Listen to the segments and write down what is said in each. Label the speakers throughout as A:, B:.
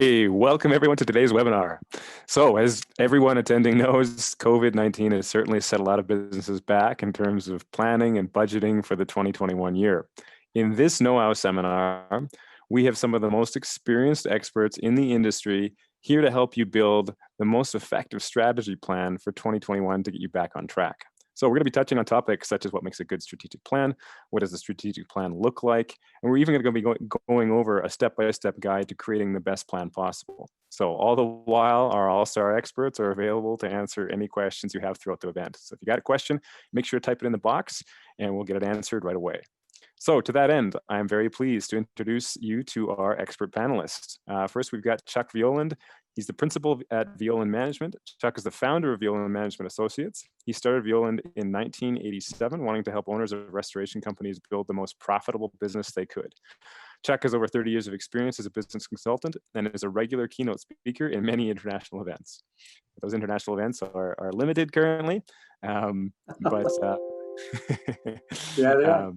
A: Welcome everyone to today's webinar. So as everyone attending knows, COVID-19 has certainly set a lot of businesses back in terms of planning and budgeting for the 2021 year. In this KnowHow seminar, we have some of the most experienced experts in the industry here to help you build the most effective strategy plan for 2021 to get you back on track. So we're going to be touching on topics such as what makes a good strategic plan, what does the strategic plan look like, and we're even going to be going over a step-by-step guide to creating the best plan possible. So all the while, our all-star experts are available to answer any questions you have throughout the event. So if you got a question, make sure to type it in the box and we'll get it answered right away. So to that end, I'm very pleased to introduce you to our expert panelists. First, we've got Chuck Violand. He's the principal at Violand Management. Chuck is the founder of Violand Management Associates. He started Violand in 1987, wanting to help owners of restoration companies build the most profitable business they could. Chuck has over 30 years of experience as a business consultant and is a regular keynote speaker in many international events. Those international events are limited currently, but
B: yeah, they are.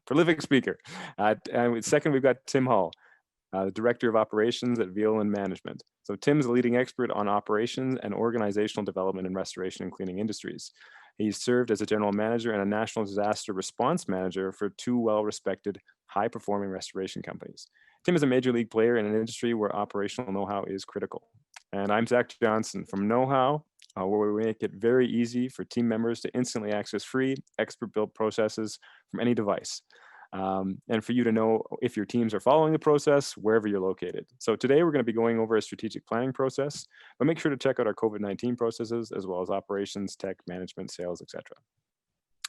A: Prolific speaker. And second, we've got Tim Hall, the Director of Operations at Violand Management. So Tim's a leading expert on operations and organizational development in restoration and cleaning industries. He's served as a general manager and a national disaster response manager for two well-respected, high-performing restoration companies. Tim is a major league player in an industry where operational know-how is critical. And I'm Zach Johnson from KnowHow, where we make it very easy for team members to instantly access free, expert-built processes from any device. And for you to know if your teams are following the process wherever you're located. So today we're going to be going over a strategic planning process, but make sure to check out our COVID-19 processes as well as operations, tech, management, sales, etc.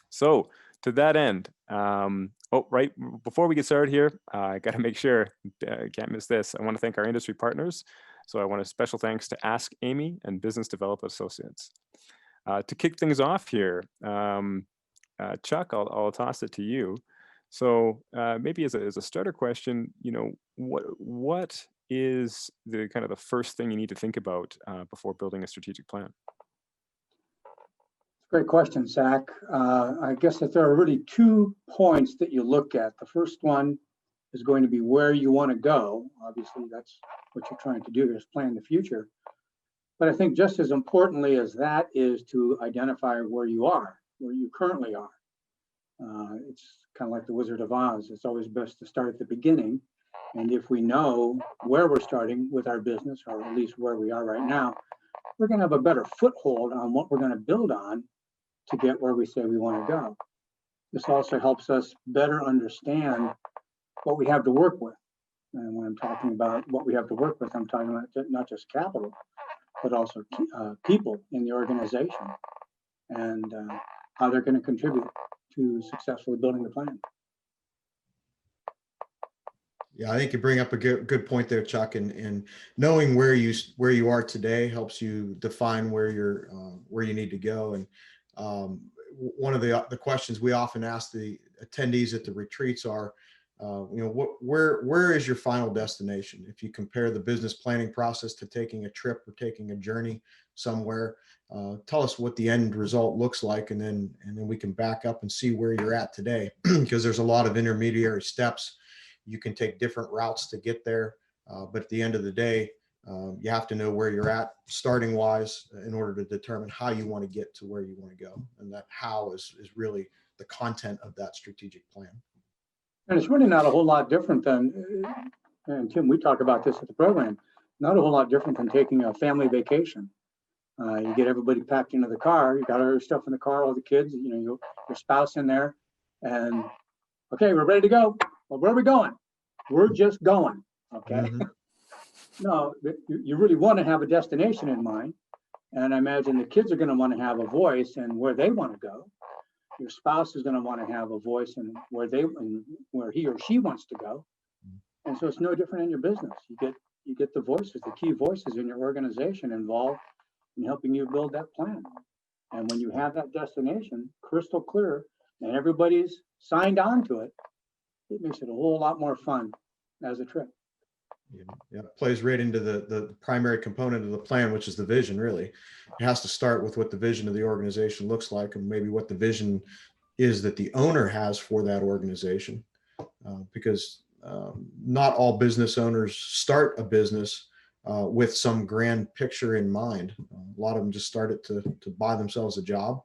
A: So to that end, right before we get started here, I got to make sure, can't miss this. I want to thank our industry partners. So I want a special thanks to Ask Amy and Business Development Associates. To kick things off here, Chuck, I'll toss it to you. So maybe as a starter question, you know, what is the kind of the first thing you need to think about before building a strategic plan?
B: Great question, Zach. I guess that there are really 2 points that you look at. The first one is going to be where you want to go. Obviously, that's what you're trying to do is plan the future. But I think just as importantly as that is to identify where you are, where you currently are. It's kind of like the Wizard of Oz. It's always best to start at the beginning. And if we know where we're starting with our business, or at least where we are right now, we're going to have a better foothold on what we're going to build on to get where we say we want to go. This also helps us better understand what we have to work with. And when I'm talking about what we have to work with, I'm talking about not just capital, but also people in the organization and how they're going to contribute to successfully building the plan.
C: Yeah, I think you bring up a good point there, Chuck. And knowing where you are today helps you define where you need to go. And one of the questions we often ask the attendees at the retreats are, where is your final destination? If you compare the business planning process to taking a trip or taking a journey somewhere, tell us what the end result looks like, and then we can back up and see where you're at today, because there's a lot of intermediary steps. You can take different routes to get there, but at the end of the day, you have to know where you're at starting wise in order to determine how you want to get to where you want to go, and that how is really the content of that strategic plan.
B: And it's really not a whole lot different than, and Tim, we talk about this at the program, not a whole lot different than taking a family vacation. You get everybody packed into the car, you got all your stuff in the car, all the kids, your spouse in there, and okay, we're ready to go. Well, where are we going? We're just going, okay? Mm-hmm. No, you really want to have a destination in mind, and I imagine the kids are going to want to have a voice in where they want to go. Your spouse is going to want to have a voice in where he or she wants to go, and so it's no different in your business. You get the voices, the key voices in your organization involved in helping you build that plan. And when you have that destination crystal clear and everybody's signed on to it, it makes it a whole lot more fun as a trip.
C: Yeah, it plays right into the primary component of the plan, which is the vision. Really, it has to start with what the vision of the organization looks like, and maybe what the vision is that the owner has for that organization. Because not all business owners start a business with some grand picture in mind. A lot of them just start it to buy themselves a job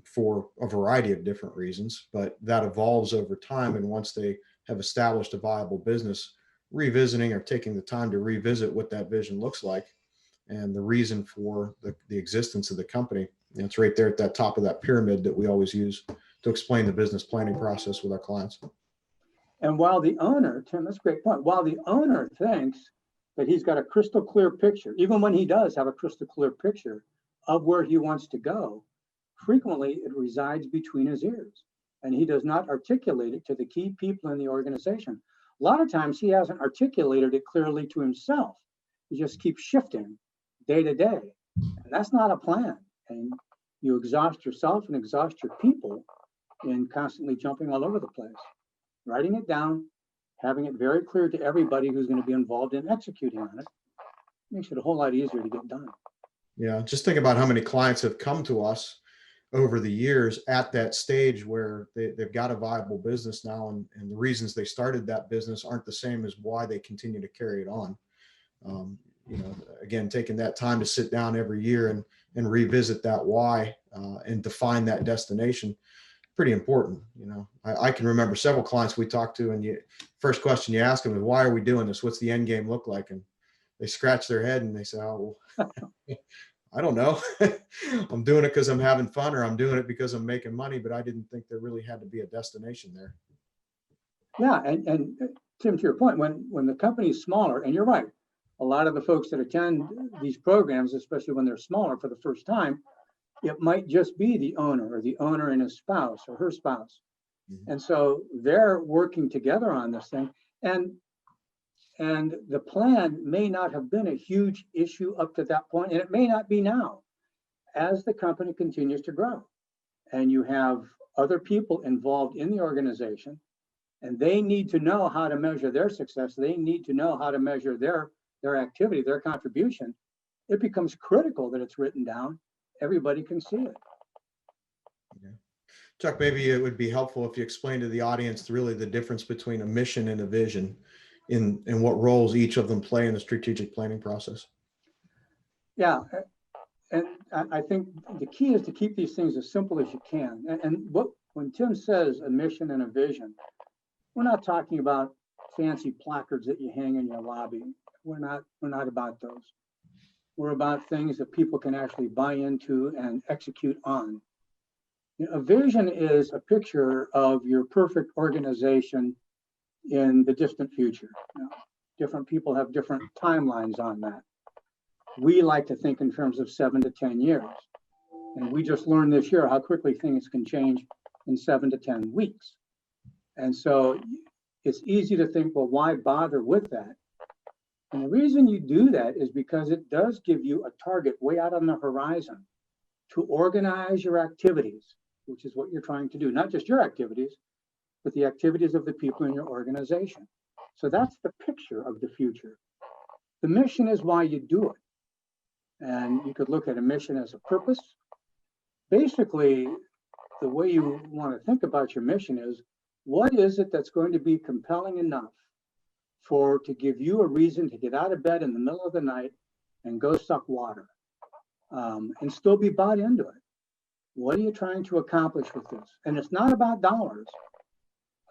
C: for a variety of different reasons, but that evolves over time. And once they have established a viable business, revisiting or taking the time to revisit what that vision looks like and the reason for the existence of the company. And it's right there at that top of that pyramid that we always use to explain the business planning process with our clients.
B: And while the owner, Tim, that's a great point. While the owner thinks that he's got a crystal clear picture, even when he does have a crystal clear picture of where he wants to go, frequently it resides between his ears and he does not articulate it to the key people in the organization. A lot of times he hasn't articulated it clearly to himself. He just keeps shifting day to day. And that's not a plan. And you exhaust yourself and exhaust your people in constantly jumping all over the place. Writing it down, having it very clear to everybody who's going to be involved in executing on it, makes it a whole lot easier to get done.
C: Yeah, just think about how many clients have come to us over the years at that stage where they've got a viable business now, and the reasons they started that business aren't the same as why they continue to carry it on. Again, taking that time to sit down every year and revisit that why and define that destination, pretty important. I can remember several clients we talked to, and first question you ask them is, why are we doing this? What's the end game look like? And they scratch their head and they say, oh, well, I don't know. I'm doing it because I'm having fun, or I'm doing it because I'm making money, but I didn't think there really had to be a destination there.
B: Yeah, and Tim, to your point, when the company is smaller, and you're right, a lot of the folks that attend these programs, especially when they're smaller for the first time, it might just be the owner and his spouse or her spouse. Mm-hmm. And so they're working together on this thing. And the plan may not have been a huge issue up to that point, and it may not be now as the company continues to grow. And you have other people involved in the organization, and they need to know how to measure their success. They need to know how to measure their activity, their contribution. It becomes critical that it's written down. Everybody can see it.
C: Okay. Chuck, maybe it would be helpful if you explain to the audience really the difference between a mission and a vision and what roles each of them play in the strategic planning process.
B: Yeah, and I think the key is to keep these things as simple as you can. And when Tim says a mission and a vision, we're not talking about fancy placards that you hang in your lobby. We're not about those. We're about things that people can actually buy into and execute on. A vision is a picture of your perfect organization in the distant future. Different people have different timelines on that. We like to think in terms of 7 to 10 years. And we just learned this year how quickly things can change in 7 to 10 weeks. And so it's easy to think, well, why bother with that? And the reason you do that is because it does give you a target way out on the horizon to organize your activities, which is what you're trying to do, not just your activities, but the activities of the people in your organization. So that's the picture of the future. The mission is why you do it. And you could look at a mission as a purpose. Basically, the way you want to think about your mission is, what is it that's going to be compelling enough to give you a reason to get out of bed in the middle of the night and go suck water and still be bought into it? What are you trying to accomplish with this? And it's not about dollars.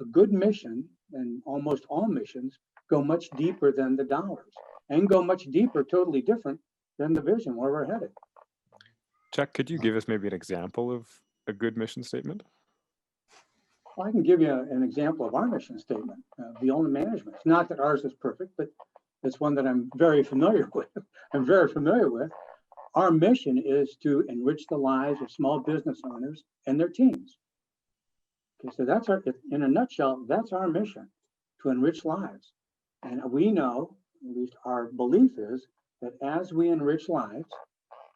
B: A good mission, and almost all missions, go much deeper than the dollars and go much deeper, totally different than the vision where we're headed.
A: Chuck, could you give us maybe an example of a good mission statement?
B: Well, I can give you an example of our mission statement, Violand Management. It's not that ours is perfect, but it's one that I'm very familiar with. Our mission is to enrich the lives of small business owners and their teams. Okay, so that's in a nutshell, that's our mission, to enrich lives. And we know, at least our belief is, that as we enrich lives,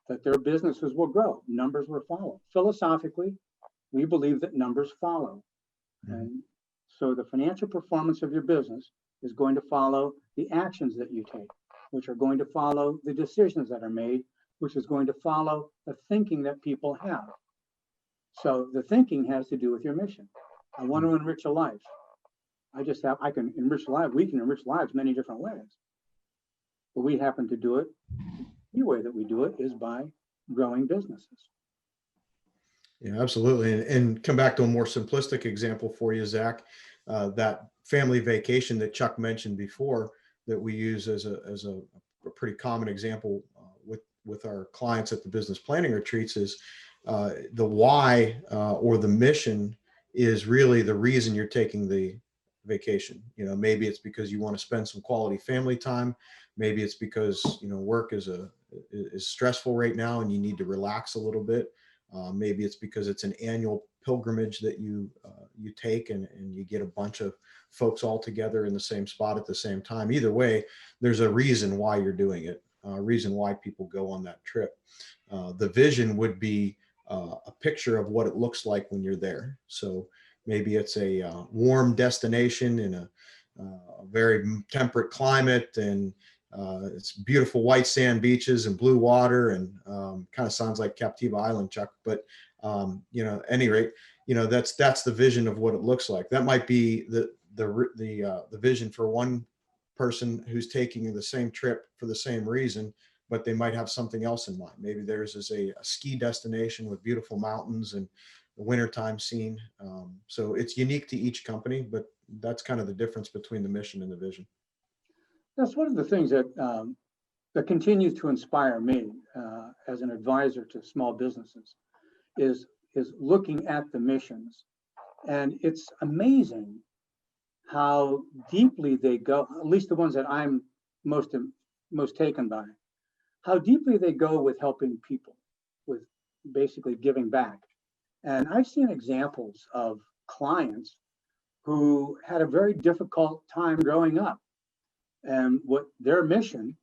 B: that their businesses will grow, numbers will follow. Philosophically, we believe that numbers follow. And so the financial performance of your business is going to follow the actions that you take, which are going to follow the decisions that are made, which is going to follow the thinking that people have. So the thinking has to do with your mission. I want to enrich a life. I can enrich lives. We can enrich lives many different ways. But we happen to do it. The way that we do it is by growing businesses.
C: Yeah, absolutely. And come back to a more simplistic example for you, Zach, that family vacation that Chuck mentioned before that we use as a pretty common example with our clients at the business planning retreats is the why or the mission is really the reason you're taking the vacation. Maybe it's because you want to spend some quality family time. Maybe it's because, work is stressful right now and you need to relax a little bit. Maybe it's because it's an annual pilgrimage that you take and you get a bunch of folks all together in the same spot at the same time. Either way, there's a reason why you're doing it, a reason why people go on that trip. The vision would be a picture of what it looks like when you're there. So maybe it's a warm destination in a very temperate climate, and it's beautiful white sand beaches and blue water, and kind of sounds like Captiva Island, Chuck. But at any rate, that's the vision of what it looks like. That might be the vision for one person who's taking the same trip for the same reason, but they might have something else in mind. Maybe theirs is a ski destination with beautiful mountains and the wintertime scene. So it's unique to each company, but that's kind of the difference between the mission and the vision.
B: That's one of the things that continues to inspire me as an advisor to small businesses is looking at the missions. And it's amazing how deeply they go, at least the ones that I'm most taken by, how deeply they go with helping people, with basically giving back. And I've seen examples of clients who had a very difficult time growing up. And what their mission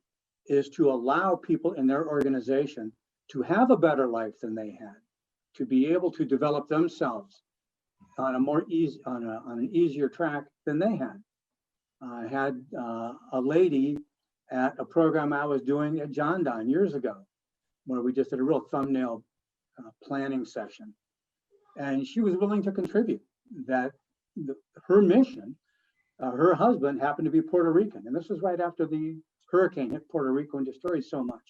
B: is to allow people in their organization to have a better life than they had, to be able to develop themselves on an easier track than they had. I had a lady at a program I was doing at John Don years ago, where we just did a real thumbnail planning session. And she was willing to contribute that her mission, her husband happened to be Puerto Rican. And this was right after the hurricane hit Puerto Rico and destroyed so much.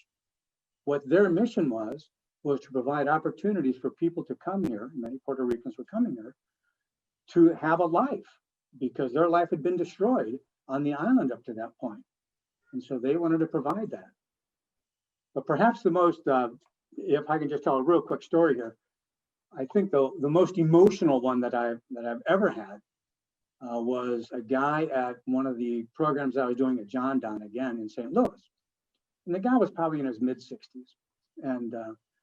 B: What their mission was to provide opportunities for people to come here. Many Puerto Ricans were coming here to have a life because their life had been destroyed on the island up to that point. And so they wanted to provide that. But perhaps the most, if I can just tell a real quick story here, I think the most emotional one that I've ever had was a guy at one of the programs I was doing at John Don again in St. Louis. And the guy was probably in his mid-60s. And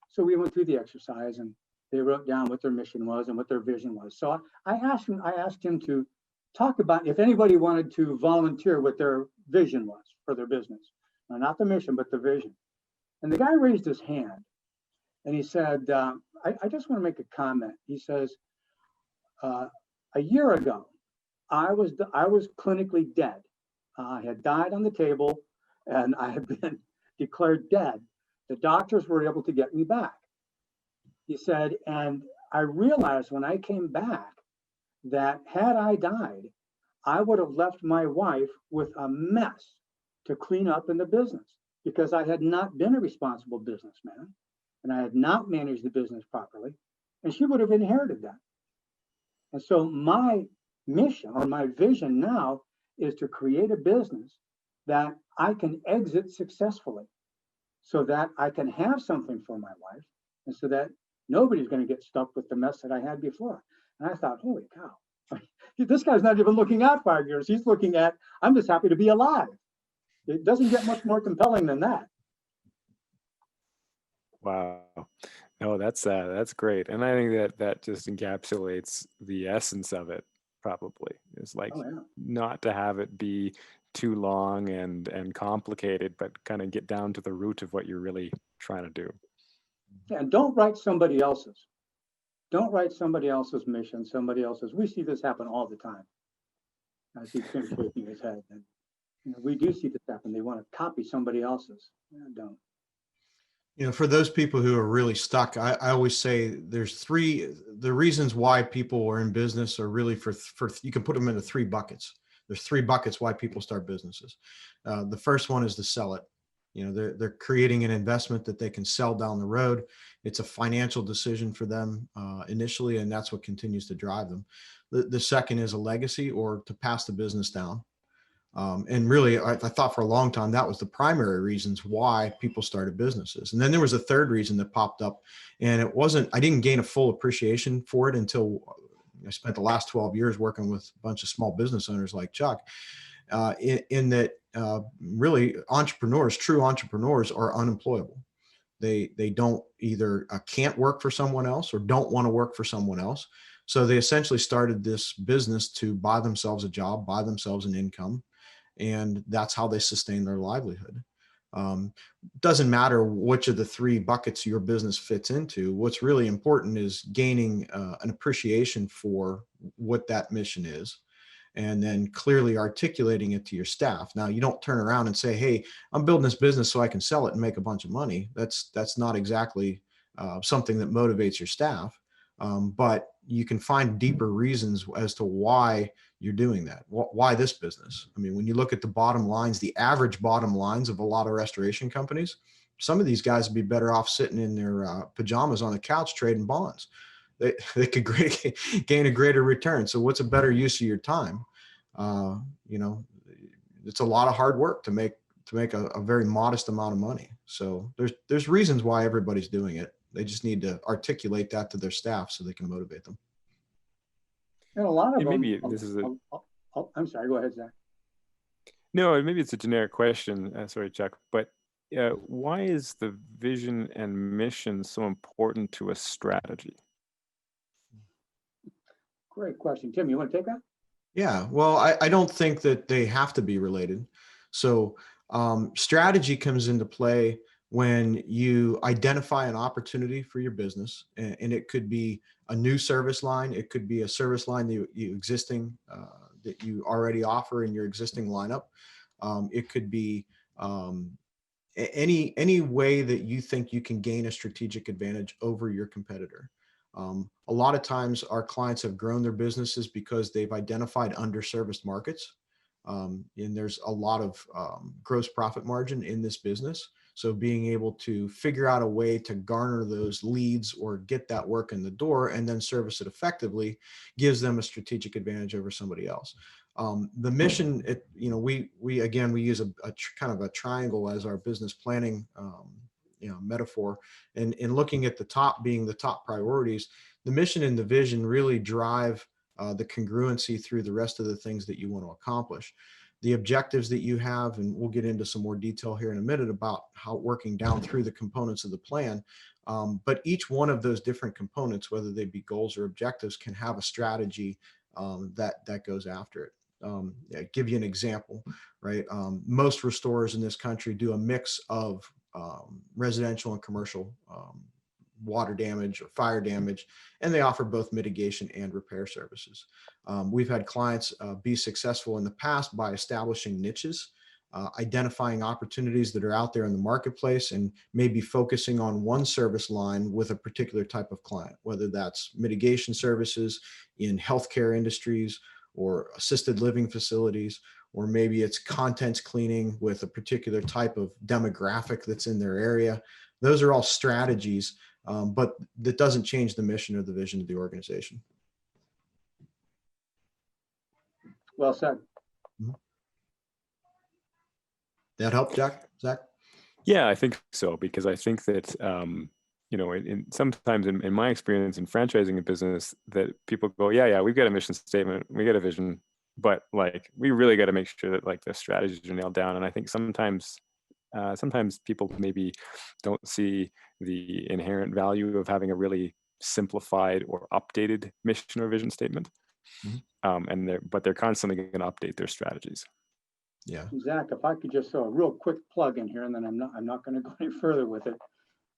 B: so we went through the exercise and they wrote down what their mission was and what their vision was. So I asked him to talk about if anybody wanted to volunteer what their vision was for their business. Now, not the mission, but the vision. And the guy raised his hand and he said, I just want to make a comment. He says, a year ago, I was clinically dead. I had died on the table and I had been declared dead. The doctors were able to get me back. He said, and I realized when I came back that had I died, I would have left my wife with a mess to clean up in the business because I had not been a responsible businessman and I had not managed the business properly, and she would have inherited that. And so my mission or my vision now is to create a business that I can exit successfully so that I can have something for my wife and so that nobody's going to get stuck with the mess that I had before. And I thought, holy cow, this guy's not even looking at 5 years. He's looking at, I'm just happy to be alive. It doesn't get much more compelling than that.
A: Wow. No, that's great. And I think that just encapsulates the essence of it, probably. It's like not to have it be too long and complicated, but kind of get down to the root of what you're really trying to do.
B: Yeah, and don't write somebody else's. Don't write somebody else's mission, somebody else's. We see this happen all the time. I see Tim shaking his head. And, we do see this happen. They want to copy somebody else's. Don't.
C: You know, for those people who are really stuck, I always say the reasons why people are in business are really you can put them into three buckets. There's three buckets why people start businesses. The first one is to sell it. You know, they're creating an investment that they can sell down the road. It's a financial decision for them initially, and that's what continues to drive them. The second is a legacy, or to pass the business down. And really, I thought for a long time that was the primary reasons why people started businesses. And then there was a third reason that popped up, and I didn't gain a full appreciation for it until I spent the last 12 years working with a bunch of small business owners like Chuck, in that really true entrepreneurs are unemployable. They don't either can't work for someone else or don't want to work for someone else. So they essentially started this business to buy themselves a job, buy themselves an income, and that's how they sustain their livelihood. Doesn't matter which of the three buckets your business fits into. What's really important is gaining an appreciation for what that mission is, and then clearly articulating it to your staff. Now, you don't turn around and say, hey, I'm building this business so I can sell it and make a bunch of money. That's not exactly something that motivates your staff. But you can find deeper reasons as to why you're doing that. Why this business? I mean, when you look at the bottom lines, the average bottom lines of a lot of restoration companies, some of these guys would be better off sitting in their pajamas on the couch trading bonds. They could gain a greater return. So what's a better use of your time? You know, it's a lot of hard work to make a very modest amount of money. So there's reasons why everybody's doing it. They just need to articulate that to their staff so they can motivate them.
B: And a lot of
A: And
B: them,
A: maybe this is
B: I'm sorry, go ahead, Zach.
A: no, maybe it's a generic question. Sorry, Chuck, but why is the vision and mission so important to a strategy?
B: Great question. Tim, you want to take that?
C: Yeah, well, I don't think that they have to be related. So strategy comes into play when you identify an opportunity for your business, and it could be a new service line. It could be a service line that you already offer in your existing lineup. It could be any way that you think you can gain a strategic advantage over your competitor. A lot of times our clients have grown their businesses because they've identified underserviced markets. And there's a lot of gross profit margin in this business. So being able to figure out a way to garner those leads or get that work in the door and then service it effectively gives them a strategic advantage over somebody else. The mission, we use a kind of a triangle as our business planning metaphor, and in looking at the top being the top priorities, the mission and the vision really drive the congruency through the rest of the things that you want to accomplish. The objectives that you have, and we'll get into some more detail here in a minute about how working down through the components of the plan. But each one of those different components, whether they be goals or objectives, can have a strategy that goes after it. Give you an example, right? Most restorers in this country do a mix of residential and commercial water damage or fire damage, and they offer both mitigation and repair services. We've had clients be successful in the past by establishing niches, identifying opportunities that are out there in the marketplace, and maybe focusing on one service line with a particular type of client, whether that's mitigation services in healthcare industries or assisted living facilities, or maybe it's contents cleaning with a particular type of demographic that's in their area. Those are all strategies, but that doesn't change the mission or the vision of the organization.
B: Well said.
C: That help, Zach?
A: Yeah, I think so, because I think that sometimes in my experience in franchising a business, that people go, yeah, we've got a mission statement, we got a vision, but like we really got to make sure that like the strategies are nailed down. And I think sometimes people maybe don't see the inherent value of having a really simplified or updated mission or vision statement. Mm-hmm. But they're constantly going to update their strategies.
C: Yeah.
B: Zach, if I could just throw a real quick plug in here, and then I'm not going to go any further with it.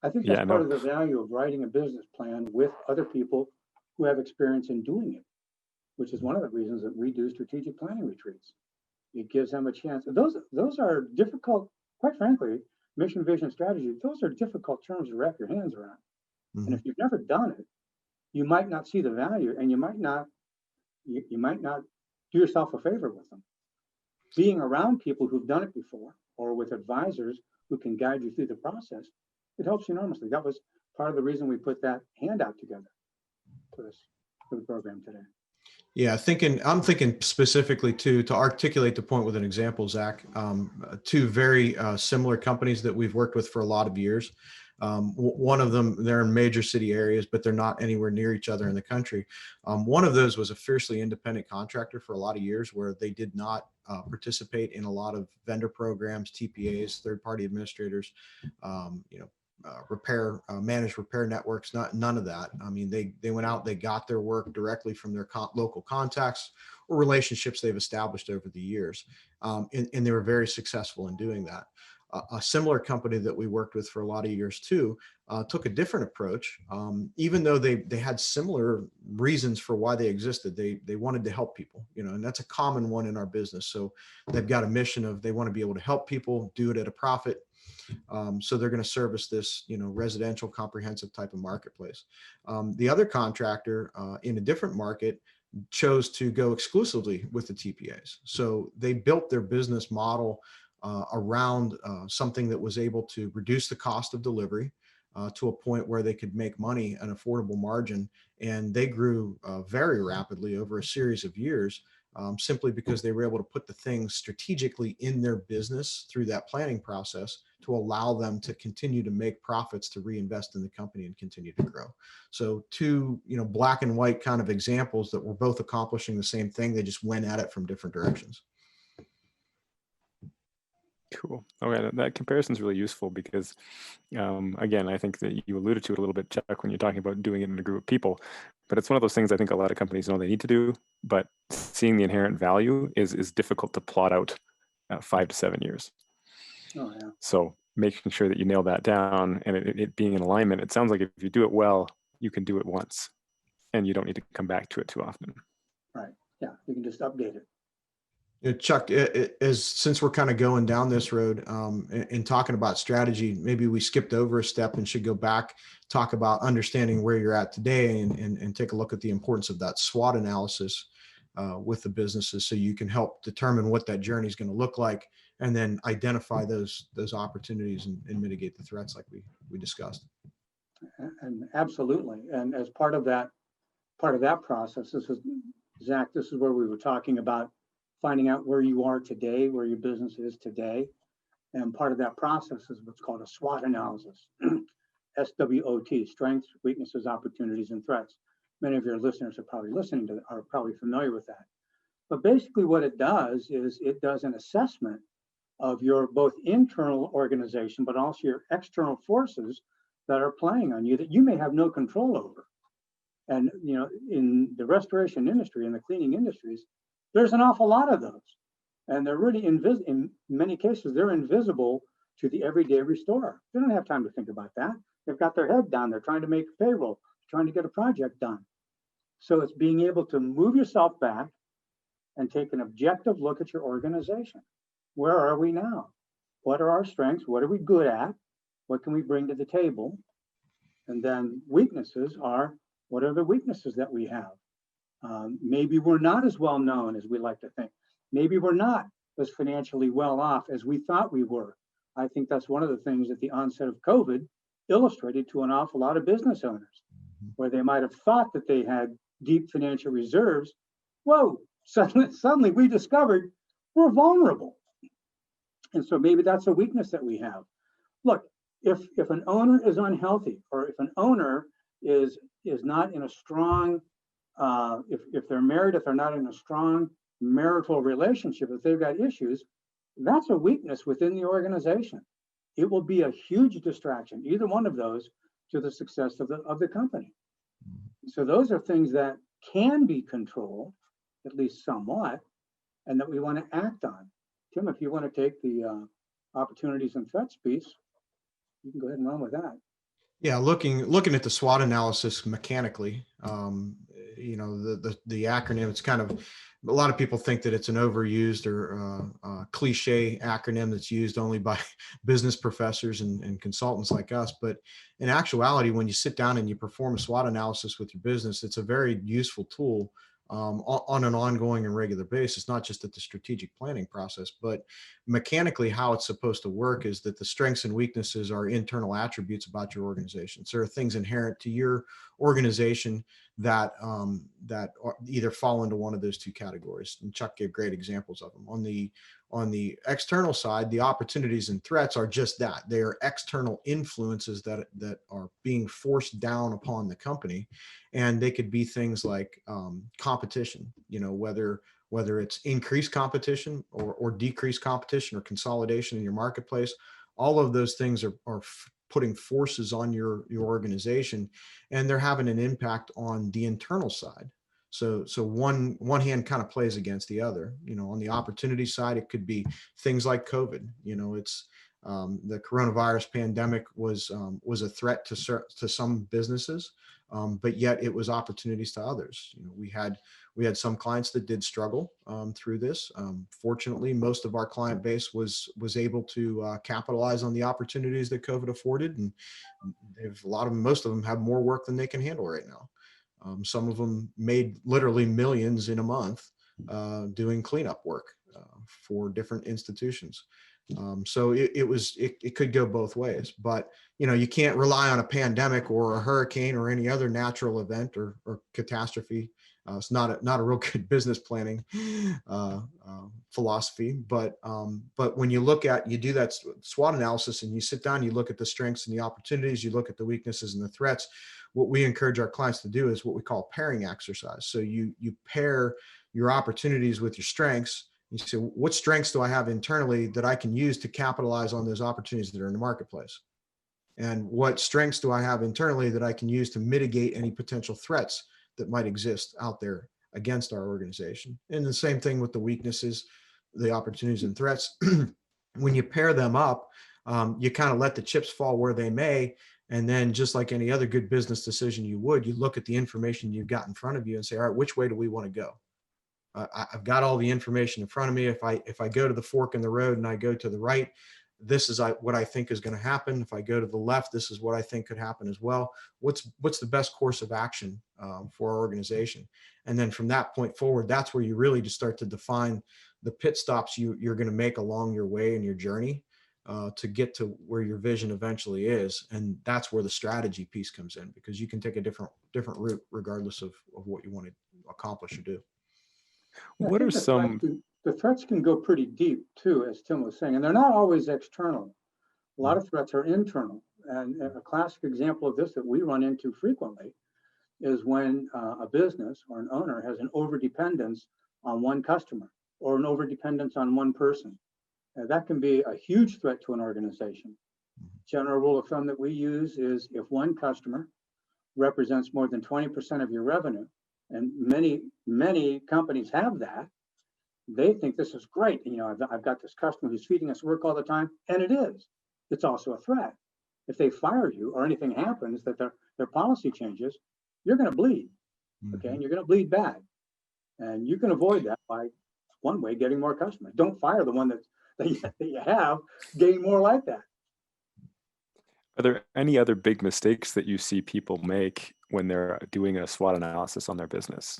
B: I think that's part of the value of writing a business plan with other people who have experience in doing it, which is one of the reasons that we do strategic planning retreats. It gives them a chance. Those are difficult, quite frankly, mission, vision, strategy, those are difficult terms to wrap your hands around.
C: Mhm.
B: And if you've never done it, you might not see the value, and you might not do yourself a favor with them. Being around people who've done it before, or with advisors who can guide you through the process, it helps enormously. That was part of the reason we put that handout together for the program today.
C: Yeah, I'm thinking specifically to articulate the point with an example, Zach. Two very similar companies that we've worked with for a lot of years. One of them, they're in major city areas, but they're not anywhere near each other in the country. One of those was a fiercely independent contractor for a lot of years, where they did not participate in a lot of vendor programs, TPAs, third-party administrators, managed repair networks, none of that. I mean, they went out, they got their work directly from their local contacts or relationships they've established over the years. And they were very successful in doing that. A similar company that we worked with for a lot of years too, took a different approach. Even though they had similar reasons for why they existed, they wanted to help people, and that's a common one in our business. So they've got a mission of, they want to be able to help people, do it at a profit. So they're going to service this, residential comprehensive type of marketplace. The other contractor in a different market chose to go exclusively with the TPAs. So they built their business model around something that was able to reduce the cost of delivery to a point where they could make money, an affordable margin. And they grew very rapidly over a series of years, simply because they were able to put the things strategically in their business through that planning process to allow them to continue to make profits, to reinvest in the company and continue to grow. So two, black and white kind of examples that were both accomplishing the same thing. They just went at it from different directions.
A: Cool. Okay, that comparison is really useful because, again, I think that you alluded to it a little bit, Chuck, when you're talking about doing it in a group of people. But it's one of those things I think a lot of companies know they need to do, but seeing the inherent value is difficult to plot out 5 to 7 years.
B: Oh, yeah.
A: So making sure that you nail that down and it being in alignment, it sounds like if you do it well, you can do it once and you don't need to come back to it too often.
B: Right. Yeah, you can just update it.
C: Chuck, since we're kind of going down this road and talking about strategy, maybe we skipped over a step and should go back, talk about understanding where you're at today and take a look at the importance of that SWOT analysis with the businesses, so you can help determine what that journey is going to look like, and then identify those opportunities and mitigate the threats like we discussed.
B: And absolutely. And as part of that process, Zach, this is where we were talking about finding out where you are today, where your business is today. And part of that process is what's called a SWOT analysis. SWOT, strengths, weaknesses, opportunities, and threats. Many of your listeners are probably familiar with that. But basically what it does is it does an assessment of your both internal organization, but also your external forces that are playing on you that you may have no control over. And, in the restoration industry and the cleaning industries, there's an awful lot of those. And they're really in many cases, they're invisible to the everyday restorer. They don't have time to think about that. They've got their head down. They're trying to make payroll, trying to get a project done. So it's being able to move yourself back and take an objective look at your organization. Where are we now? What are our strengths? What are we good at? What can we bring to the table? And then weaknesses are, what are the weaknesses that we have? Maybe we're not as well known as we like to think. Maybe we're not as financially well off as we thought we were. I think that's one of the things that the onset of COVID illustrated to an awful lot of business owners, where they might have thought that they had deep financial reserves. Whoa, suddenly we discovered we're vulnerable. And so maybe that's a weakness that we have. Look, if an owner is unhealthy, or if an owner is not in a strong, if they're married, if they're not in a strong marital relationship, if they've got issues, that's a weakness within the organization. It will be a huge distraction, either one of those, to the success of the company. So those are things that can be controlled, at least somewhat, and that we want to act on. Tim, if you want to take the opportunities and threats piece, you can go ahead and run with that.
C: Yeah, looking at the SWOT analysis mechanically, the acronym, it's kind of, a lot of people think that it's an overused or cliche acronym that's used only by business professors and consultants like us. But in actuality, when you sit down and you perform a SWOT analysis with your business, it's a very useful tool on an ongoing and regular basis, not just at the strategic planning process, but mechanically how it's supposed to work is that the strengths and weaknesses are internal attributes about your organization. So there are things inherent to your organization that either fall into one of those two categories. And Chuck gave great examples of them. On the external side, the opportunities and threats are just that. They are external influences that are being forced down upon the company. And they could be things like competition, whether it's increased competition or decreased competition or consolidation in your marketplace. All of those things are putting forces on your organization, and they're having an impact on the internal side. So one hand kind of plays against the other. On the opportunity side, it could be things like COVID. It's the coronavirus pandemic was a threat to some businesses, but yet it was opportunities to others. We had some clients that did struggle through this. Fortunately, most of our client base was able to capitalize on the opportunities that COVID afforded, and most of them have more work than they can handle right now. Some of them made literally millions in a month doing cleanup work for different institutions. So it could go both ways, but you can't rely on a pandemic or a hurricane or any other natural event or catastrophe. It's not a real good business planning philosophy, but when you do that SWOT analysis and you sit down, you look at the strengths and the opportunities, you look at the weaknesses and the threats. What we encourage our clients to do is what we call a pairing exercise. So you pair your opportunities with your strengths. You say, what strengths do I have internally that I can use to capitalize on those opportunities that are in the marketplace? And what strengths do I have internally that I can use to mitigate any potential threats that might exist out there against our organization? And the same thing with the weaknesses, the opportunities and threats. When you pair them up, you kind of let the chips fall where they may. And then just like any other good business decision you look at the information you've got in front of you and say, all right, which way do we want to go? I've got all the information in front of me. If I go to the fork in the road and I go to the right, this is what I think is going to happen. If I go to the left, this is what I think could happen as well. What's the best course of action for our organization? And then from that point forward, that's where you really just start to define the pit stops you're going to make along your way in your journey to get to where your vision eventually is. And that's where the strategy piece comes in, because you can take a different route regardless of what you want to accomplish or do.
A: What are some...
B: The threats can go pretty deep too, as Tim was saying, and they're not always external. A lot of threats are internal. And a classic example of this that we run into frequently is when a business or an owner has an overdependence on one customer or an overdependence on one person. That can be a huge threat to an organization. General rule of thumb that we use is if one customer represents more than 20% of your revenue, and many companies have that, they think this is great. I've got this customer who's feeding us work all the time, and it is. It's also a threat. If they fire you or anything happens that their policy changes, you're going to bleed, okay? And you're going to bleed bad. And you can avoid that by, one way, getting more customers. Don't fire the one that you have, getting more like that.
A: Are there any other big mistakes that you see people make when they're doing a SWOT analysis on their business?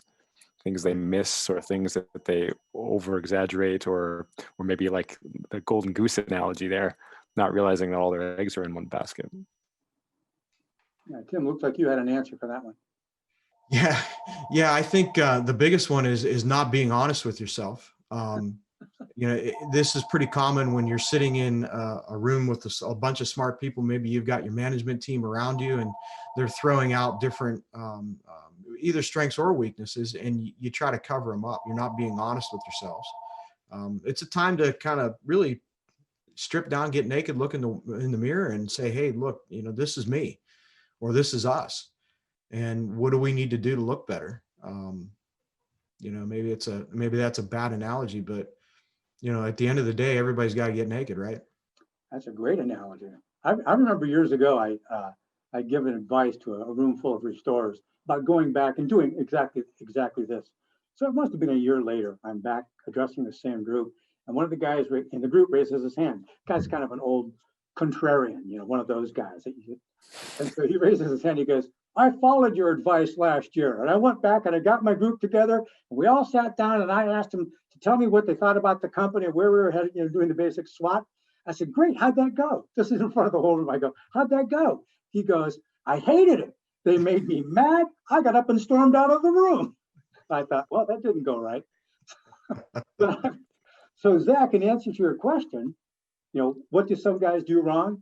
A: Things they miss or things that they over exaggerate, or maybe like the golden goose analogy there, not realizing that all their eggs are in one basket.
B: Yeah, Tim, looks like you had an answer for that one.
C: Yeah. I think the biggest one is not being honest with yourself. This is pretty common when you're sitting in a room with a bunch of smart people. Maybe you've got your management team around you and they're throwing out different either strengths or weaknesses, and you try to cover them up. You're not being honest with yourselves. It's a time to kind of really strip down, get naked, look in the mirror and say, hey, look, this is me, or this is us. And what do we need to do to look better? Maybe that's a bad analogy, but at the end of the day, everybody's got to get naked, right?
B: That's a great analogy. I remember years ago, I given advice to a room full of restorers. about going back and doing exactly this. So it must have been a year later. I'm back addressing the same group, and one of the guys in the group raises his hand. The guy's kind of an old contrarian, one of those guys. And so he raises his hand. He goes, "I followed your advice last year, and I went back and I got my group together, and we all sat down, and I asked them to tell me what they thought about the company and where we were headed, doing the basic SWOT." I said, "Great, how'd that go?" This is in front of the whole room. I go, "How'd that go?" He goes, "I hated it. They made me mad. I got up and stormed out of the room." I thought, well, that didn't go right. So Zach, in answer to your question, what do some guys do wrong?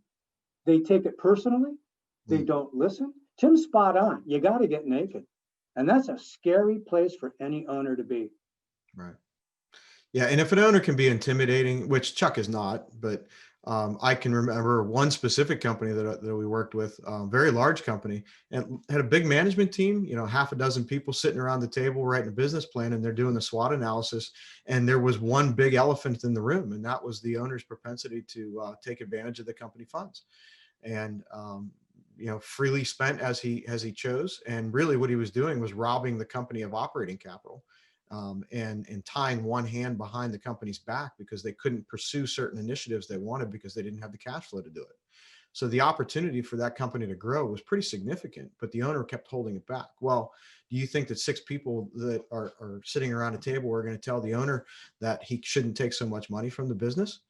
B: They take it personally. They don't listen. Tim's spot on. You got to get naked. And that's a scary place for any owner to be.
C: Right. Yeah. And if an owner can be intimidating, which Chuck is not, but I can remember one specific company that we worked with, very large company, and had a big management team, half a dozen people sitting around the table writing a business plan, and they're doing the SWOT analysis. And there was one big elephant in the room, and that was the owner's propensity to take advantage of the company funds. And freely spent as he chose. And really what he was doing was robbing the company of operating capital, and tying one hand behind the company's back because they couldn't pursue certain initiatives they wanted because they didn't have the cash flow to do it. So the opportunity for that company to grow was pretty significant, but the owner kept holding it back. Well, do you think that 6 people that are sitting around a table are going to tell the owner that he shouldn't take so much money from the business?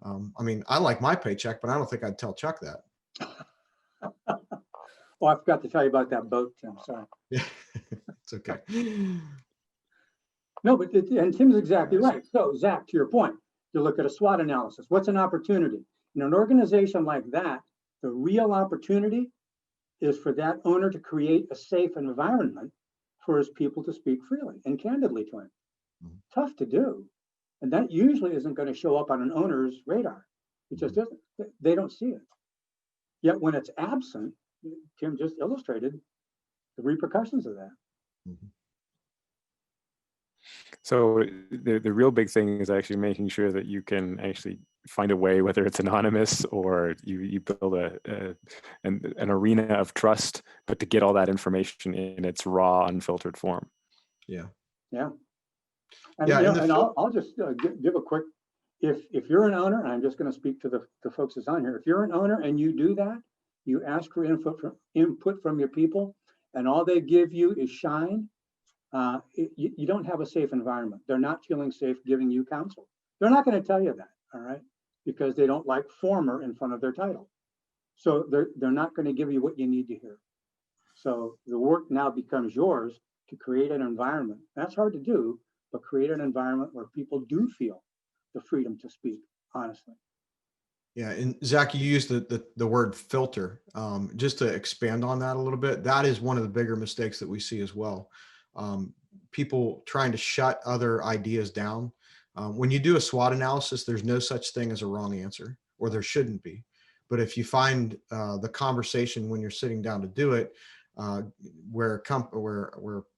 C: I like my paycheck, but I don't think I'd tell Chuck that.
B: Oh, I forgot to tell you about that boat, Tim. Sorry.
C: Yeah, it's okay.
B: No, but and Tim's exactly right. So, Zach, to your point, you look at a SWOT analysis. What's an opportunity? In an organization like that, the real opportunity is for that owner to create a safe environment for his people to speak freely and candidly to him. Mm-hmm. Tough to do. And that usually isn't going to show up on an owner's radar. It just isn't. They don't see it. Yet when it's absent, Tim just illustrated the repercussions of that. Mm-hmm.
A: So the real big thing is actually making sure that you can actually find a way, whether it's anonymous or you build an arena of trust, but to get all that information in its raw, unfiltered form.
B: Yeah. And, and I'll just give a quick, if you're an owner, and I'm just going to speak to the folks that's on here. If you're an owner and you do that, you ask for input from your people, and all they give you is shine. You don't have a safe environment. They're not feeling safe giving you counsel. They're not going to tell you that, all right, because they don't like former in front of their title. So they're not going to give you what you need to hear. So the work now becomes yours to create an environment. That's hard to do, but create an environment where people do feel the freedom to speak honestly.
C: Yeah, and Zach, you used the word filter. Just to expand on that a little bit, that is one of the bigger mistakes that we see as well. People trying to shut other ideas down. When you do a SWOT analysis, there's no such thing as a wrong answer, or there shouldn't be. But if you find the conversation when you're sitting down to do it, where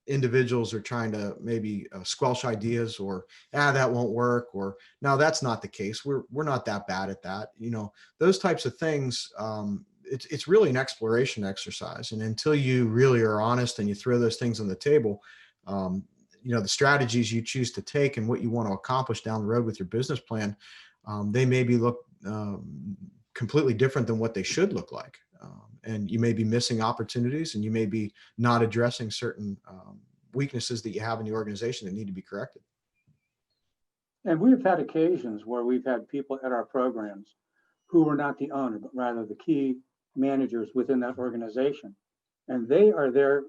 C: individuals are trying to maybe squelch ideas, or that won't work, or no, that's not the case. We're not that bad at that. Those types of things. It's really an exploration exercise. And until you really are honest and you throw those things on the table, the strategies you choose to take and what you want to accomplish down the road with your business plan, they maybe look completely different than what they should look like. And you may be missing opportunities, and you may be not addressing certain weaknesses that you have in the organization that need to be corrected.
B: And we've had occasions where we've had people at our programs who were not the owner, but rather the key managers within that organization. And they are there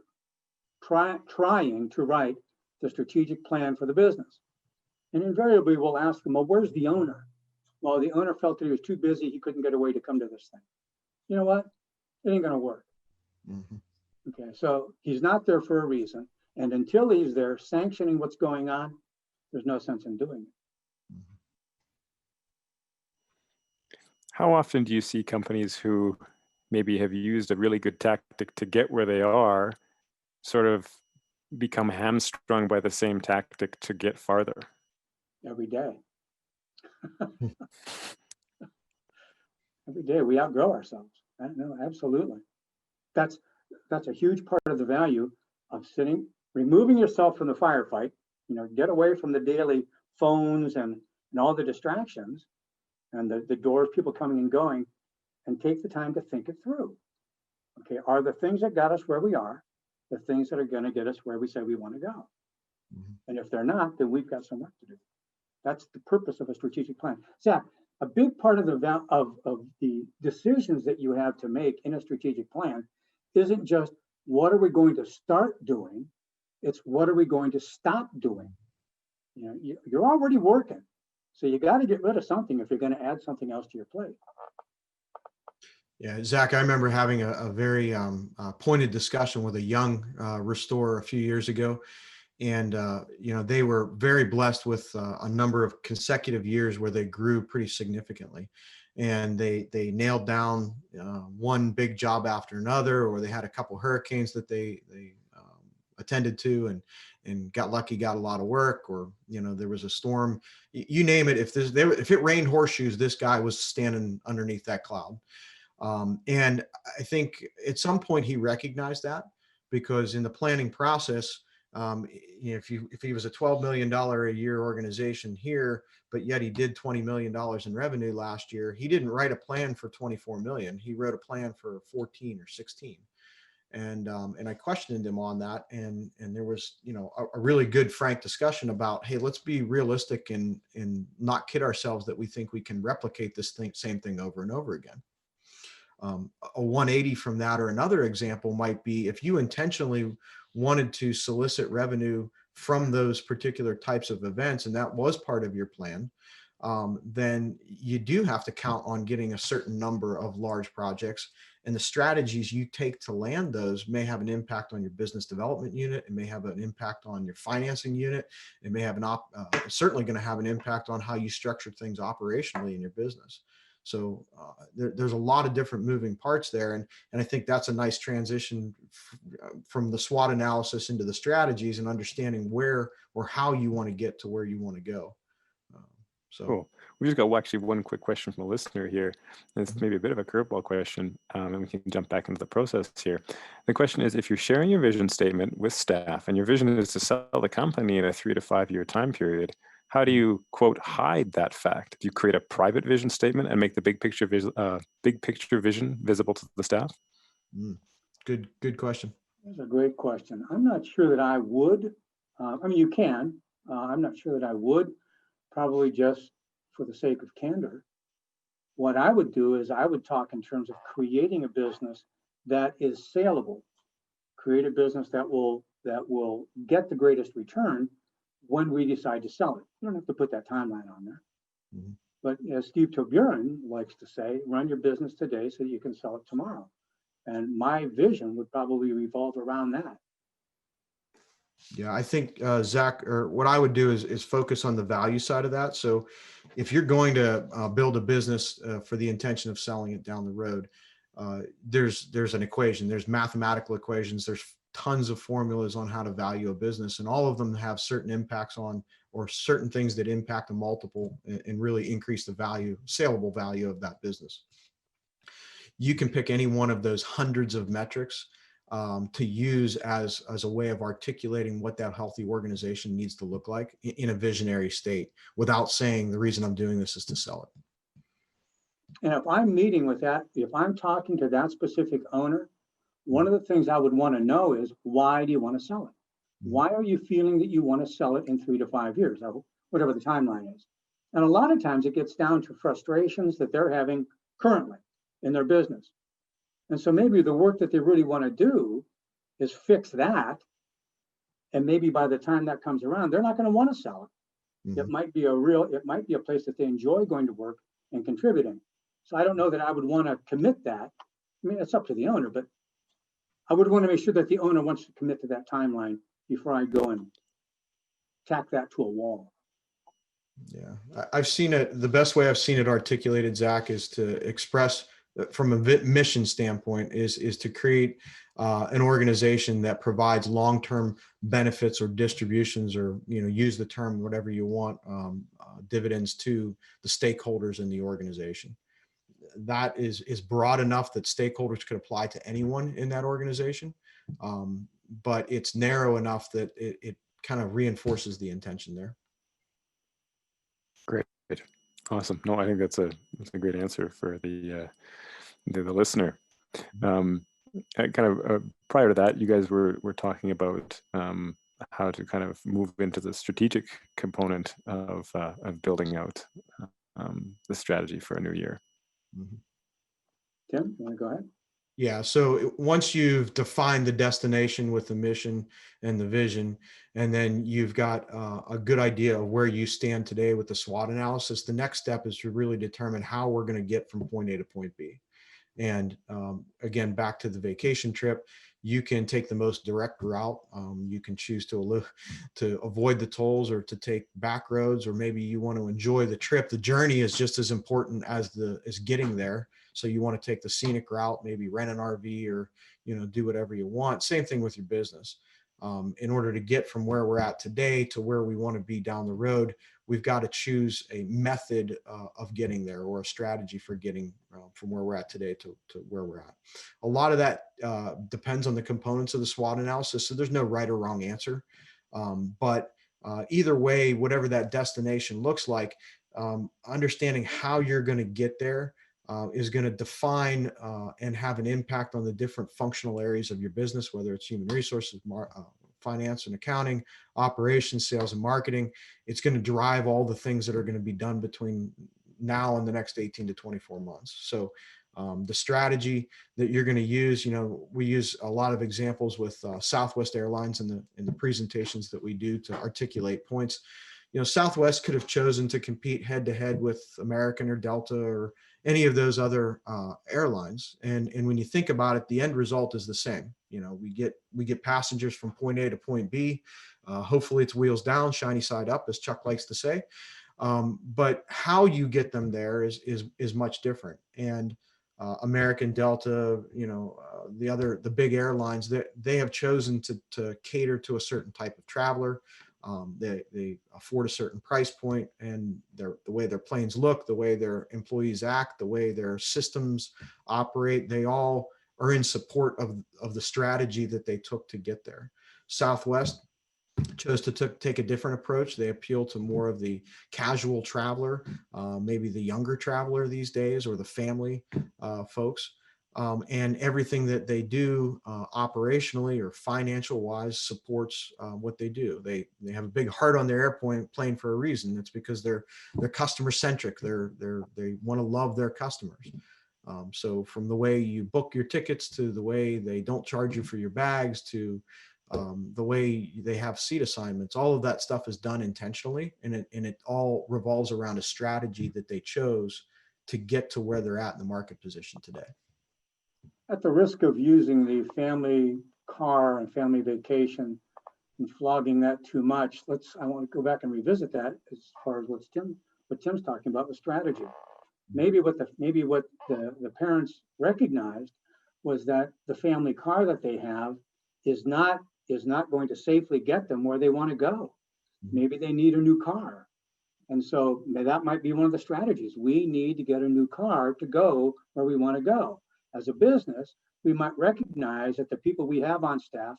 B: trying to write the strategic plan for the business. And invariably we'll ask them, well, where's the owner? Well, the owner felt that he was too busy. He couldn't get away to come to this thing. You know what? It ain't going to work. Mm-hmm. Okay, so he's not there for a reason. And until he's there sanctioning what's going on, there's no sense in doing it.
A: Mm-hmm. How often do you see companies who maybe have used a really good tactic to get where they are sort of become hamstrung by the same tactic to get farther?
B: Every day. Every day we outgrow ourselves. No, absolutely. That's a huge part of the value of removing yourself from the firefight, get away from the daily phones and all the distractions and the doors, people coming and going, and take the time to think it through. Okay, are the things that got us where we are the things that are going to get us where we say we want to go? And if they're not, then we've got some work to do. That's the purpose of a strategic plan. Zach, a big part of the decisions that you have to make in a strategic plan isn't just what are we going to start doing, it's what are we going to stop doing. You're already working, so you got to get rid of something if you're going to add something else to your plate.
C: Yeah, Zach, I remember having a very pointed discussion with a young restorer a few years ago. And, they were very blessed with a number of consecutive years where they grew pretty significantly. And they nailed down one big job after another, or they had a couple hurricanes that they attended to and got lucky, got a lot of work, or, there was a storm, you name it. If it rained horseshoes, this guy was standing underneath that cloud. And I think at some point he recognized that, because in the planning process, if he was a $12 million a year organization here, but yet he did $20 million in revenue last year, he didn't write a plan for 24 million. He wrote a plan for 14 or 16. And I questioned him on that. And there was, a really good, frank discussion about, hey, let's be realistic and not kid ourselves that we think we can replicate this same thing over and over again. A 180 from that, or another example might be if you intentionally wanted to solicit revenue from those particular types of events, and that was part of your plan, then you do have to count on getting a certain number of large projects. And the strategies you take to land those may have an impact on your business development unit. It may have an impact on your financing unit. It may have certainly going to have an impact on how you structure things operationally in your business. So there's a lot of different moving parts there. And I think that's a nice transition from the SWOT analysis into the strategies and understanding where or how you want to get to where you want to go.
A: Cool. We just got actually one quick question from a listener here. It's maybe a bit of a curveball question, and we can jump back into the process here. The question is, if you're sharing your vision statement with staff and your vision is to sell the company in a 3 to 5 year time period, how do you, quote, hide that fact? Do you create a private vision statement and make the big picture vision visible to the staff?
C: Good question.
B: That's a great question. I'm not sure that I would. You can. I'm not sure that I would. Probably just for the sake of candor. What I would do is I would talk in terms of creating a business that is saleable. Create a business that will get the greatest return when we decide to sell it. You don't have to put that timeline on there. Mm-hmm. But as Steve Toburin likes to say, run your business today so you can sell it tomorrow. And my vision would probably revolve around that.
C: Yeah, I think, Zach, or what I would do is focus on the value side of that. So if you're going to build a business for the intention of selling it down the road, there's an equation, there's mathematical equations, there's tons of formulas on how to value a business, and all of them have certain impacts on, or certain things that impact a multiple and really increase the value, saleable value of that business. You can pick any one of those hundreds of metrics to use as a way of articulating what that healthy organization needs to look like in a visionary state, without saying the reason I'm doing this is to sell it.
B: And if I'm meeting with that, if I'm talking to that specific owner, one of the things I would want to know is, why do you want to sell it? Why are you feeling that you want to sell it in 3 to 5 years, whatever the timeline is? And a lot of times it gets down to frustrations that they're having currently in their business. And so maybe the work that they really want to do is fix that. And maybe by the time that comes around, they're not going to want to sell it. Mm-hmm. It might be a place that they enjoy going to work and contributing. So I don't know that I would want to commit that. I mean, it's up to the owner, but I would want to make sure that the owner wants to commit to that timeline before I go and tack that to a wall.
C: Yeah, I've seen it. The best way I've seen it articulated, Zach, is to express from a mission standpoint is to create an organization that provides long-term benefits or distributions, or, use the term, whatever you want, dividends to the stakeholders in the organization. That is broad enough that stakeholders could apply to anyone in that organization. but it's narrow enough that it kind of reinforces the intention there.
A: Great. Awesome. No, I think that's a great answer for the listener. Kind of prior to that, you guys were talking about how to kind of move into the strategic component of building out the strategy for a new year.
C: Mhm.
B: Tim, you want to go ahead?
C: Yeah. So once you've defined the destination with the mission and the vision, and then you've got a good idea of where you stand today with the SWOT analysis, the next step is to really determine how we're going to get from point A to point B. And again, back to the vacation trip, you can take the most direct route. You can choose to avoid the tolls or to take back roads, or maybe you want to enjoy the trip. The journey is just as important as getting there. So you want to take the scenic route, maybe rent an RV, or do whatever you want. Same thing with your business. In order to get from where we're at today to where we want to be down the road, we've got to choose a method of getting there, or a strategy for getting from where we're at today to where we're at. A lot of that depends on the components of the SWOT analysis. So there's no right or wrong answer. But either way, whatever that destination looks like, understanding how you're going to get there is going to define and have an impact on the different functional areas of your business, whether it's human resources, finance and accounting, operations, sales and marketing. It's going to drive all the things that are going to be done between now and the next 18 to 24 months. So the strategy that you're going to use, we use a lot of examples with Southwest Airlines in the presentations that we do to articulate points. Southwest could have chosen to compete head to head with American or Delta or any of those other airlines. And when you think about it, the end result is the same. We get passengers from point A to point B. Hopefully it's wheels down, shiny side up, as Chuck likes to say. But how you get them there is much different. And American, Delta, the big airlines, they have chosen to cater to a certain type of traveler. They afford a certain price point, and the way their planes look, the way their employees act, the way their systems operate, they all are in support of the strategy that they took to get there. Southwest chose to take a different approach. They appeal to more of the casual traveler, maybe the younger traveler these days, or the family folks. And everything that they do operationally or financial wise supports what they do. They have a big heart on their airplane for a reason. It's because they're customer centric. They want to love their customers. So from the way you book your tickets, to the way they don't charge you for your bags, to the way they have seat assignments, all of that stuff is done intentionally, and it all revolves around a strategy that they chose to get to where they're at in the market position today.
B: At the risk of using the family car and family vacation and flogging that too much, I want to go back and revisit that as far as what Tim's talking about, the strategy. Maybe what the parents recognized was that the family car that they have is not going to safely get them where they want to go. Maybe they need a new car. And so that might be one of the strategies. We need to get a new car to go where we want to go. As a business, we might recognize that the people we have on staff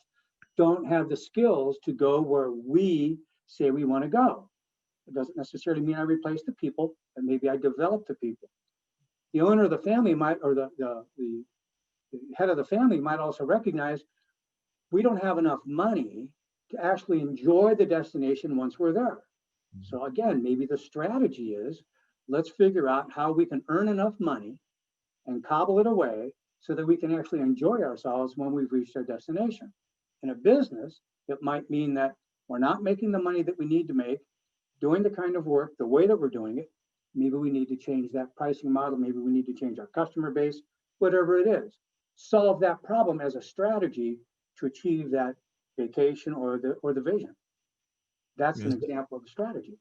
B: don't have the skills to go where we say we want to go. It doesn't necessarily mean I replace the people, but maybe I develop the people. The owner of the family might, or the head of the family might also recognize we don't have enough money to actually enjoy the destination once we're there. So again, maybe the strategy is, let's figure out how we can earn enough money and cobble it away so that we can actually enjoy ourselves when we've reached our destination. In a business, it might mean that we're not making the money that we need to make, doing the kind of work the way that we're doing it. Maybe we need to change that pricing model. Maybe we need to change our customer base, whatever it is. Solve that problem as a strategy to achieve that vacation or the vision. That's an example of a strategy.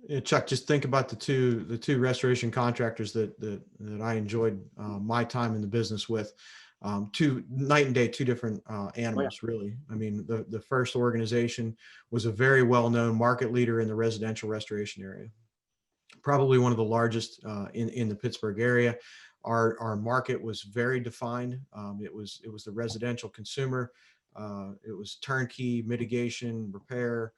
C: Yeah, Chuck, just think about the two restoration contractors that I enjoyed my time in the business with. Two night and day, two different animals, really. I mean, the first organization was a very well-known market leader in the residential restoration area, probably one of the largest in the Pittsburgh area. Our market was very defined. It was the residential consumer. It was turnkey, mitigation, repair.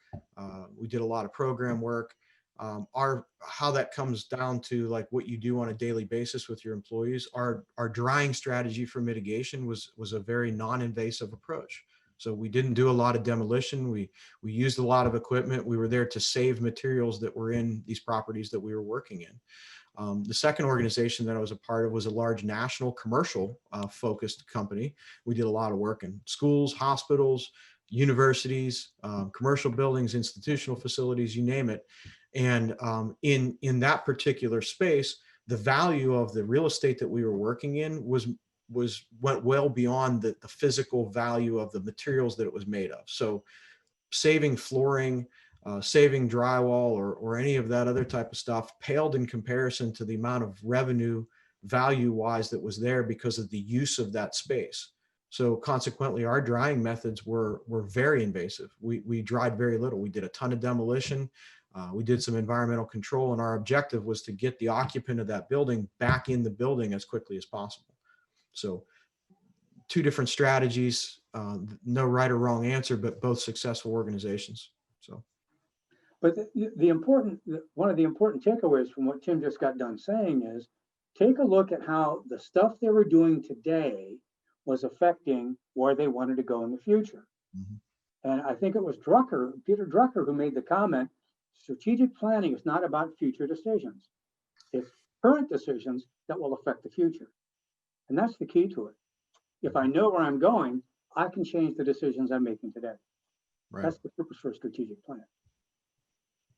C: We did a lot of program work. How that comes down to like what you do on a daily basis with your employees, our drying strategy for mitigation was a very non-invasive approach. So we didn't do a lot of demolition. We used a lot of equipment. We were there to save materials that were in these properties that we were working in. The second organization that I was a part of was a large national commercial focused company. We did a lot of work in schools, hospitals, universities, commercial buildings, institutional facilities, you name it. And in that particular space, the value of the real estate that we were working in went well beyond the physical value of the materials that it was made of. So saving flooring, saving drywall, or any of that other type of stuff paled in comparison to the amount of revenue value wise that was there because of the use of that space. So consequently, our drying methods were very invasive. We dried very little. We did a ton of demolition. We did some environmental control, and our objective was to get the occupant of that building back in the building as quickly as possible. So two different strategies, no right or wrong answer, but both successful organizations. So,
B: but one of the important takeaways from what Tim just got done saying is, take a look at how the stuff they were doing today was affecting where they wanted to go in the future. Mm-hmm. And I think it was Peter Drucker, who made the comment, strategic planning is not about future decisions. It's current decisions that will affect the future. And that's the key to it. If I know where I'm going, I can change the decisions I'm making today. Right. That's the purpose for a strategic plan.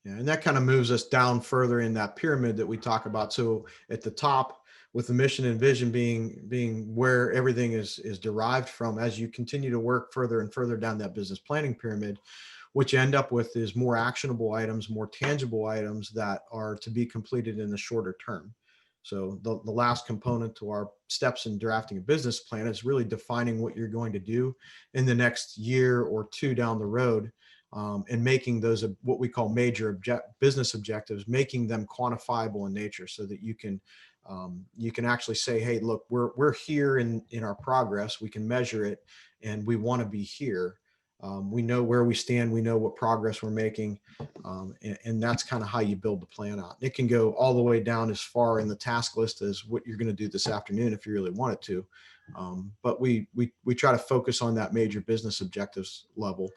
C: Yeah, and that kind of moves us down further in that pyramid that we talk about. So at the top, with the mission and vision being where everything is derived from, as you continue to work further and further down that business planning pyramid, what you end up with is more actionable items, more tangible items that are to be completed in the shorter term. So the last component to our steps in drafting a business plan is really defining what you're going to do in the next year or two down the road, and making those what we call major business objectives, making them quantifiable in nature so that you can actually say, hey, look, we're here in our progress. We can measure it, and we want to be here. We know where we stand. We know what progress we're making. And that's kind of how you build the plan out. It can go all the way down as far in the task list as what you're going to do this afternoon if you really want it to. But we try to focus on that major business objectives level.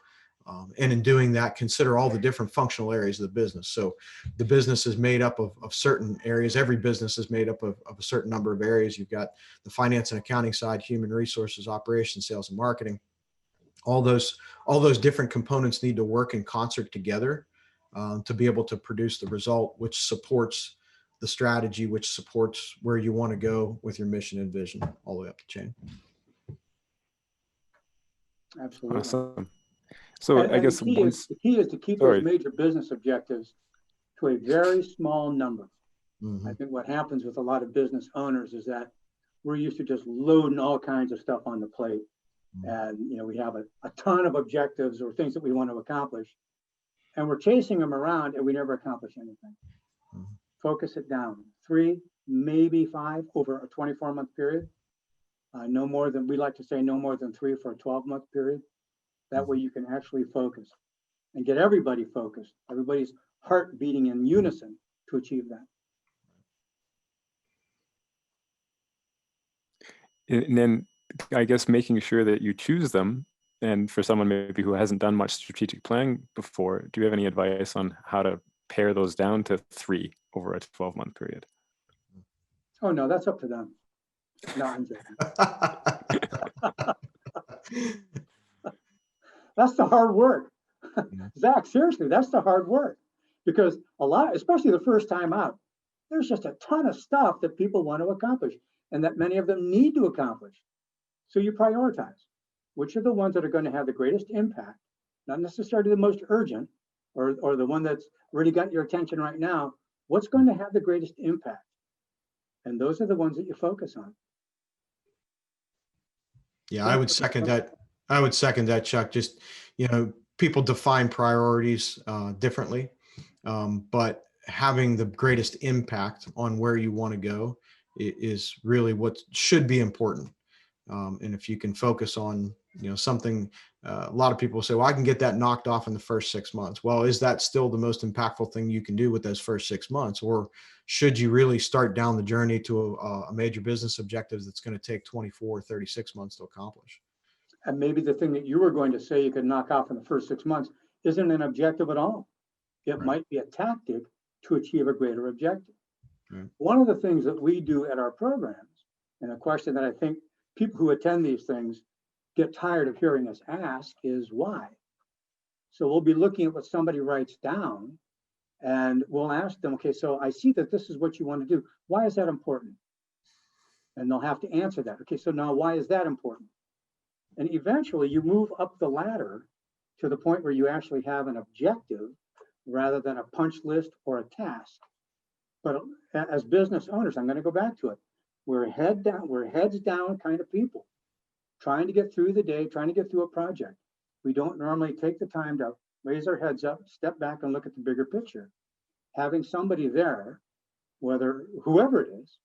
C: And in doing that, consider all the different functional areas of the business. So the business is made up of certain areas. Every business is made up of a certain number of areas. You've got the finance and accounting side, human resources, operations, sales, and marketing. All those different components need to work in concert together to be able to produce the result, which supports the strategy, which supports where you want to go with your mission and vision all the way up the chain.
B: Absolutely.
A: Awesome. So I guess
B: the key is to keep those major business objectives to a very small number. Mm-hmm. I think what happens with a lot of business owners is that we're used to just loading all kinds of stuff on the plate. And, we have a ton of objectives or things that we want to accomplish, and we're chasing them around and we never accomplish anything. Mm-hmm. Focus it down. 3, maybe 5 over a 24-month period. No more than 3 for a 12-month period. That way you can actually focus and get everybody focused, everybody's heart beating in unison to achieve that.
A: And then I guess making sure that you choose them, and for someone maybe who hasn't done much strategic planning before, do you have any advice on how to pare those down to 3 over a 12-month period?
B: Oh, no, that's up to them. No, I'm joking. That's the hard work. Zach, seriously, that's the hard work. Because a lot, especially the first time out, there's just a ton of stuff that people want to accomplish and that many of them need to accomplish. So you prioritize which are the ones that are going to have the greatest impact, not necessarily the most urgent or the one that's really got your attention right now. What's going to have the greatest impact? And those are the ones that you focus on.
C: Yeah, I would second that, Chuck. Just, people define priorities differently, but having the greatest impact on where you want to go is really what should be important. And if you can focus on something, a lot of people say, well, I can get that knocked off in the first 6 months. Well, is that still the most impactful thing you can do with those first 6 months? Or should you really start down the journey to a major business objective that's going to take 24 or 36 months to accomplish?
B: And maybe the thing that you were going to say you could knock off in the first 6 months isn't an objective at all. It
C: Right.
B: might be a tactic to achieve a greater objective.
C: Right.
B: One of the things that we do at our programs, and a question that I think people who attend these things get tired of hearing us ask, is why? So we'll be looking at what somebody writes down, and we'll ask them, okay, so I see that this is what you want to do. Why is that important? And they'll have to answer that. Okay, so now why is that important? And eventually you move up the ladder to the point where you actually have an objective rather than a punch list or a task. But as business owners, I'm going to go back to it. We're heads down kind of people, trying to get through the day, trying to get through a project. We don't normally take the time to raise our heads up, step back and look at the bigger picture. Having somebody there, whoever it is,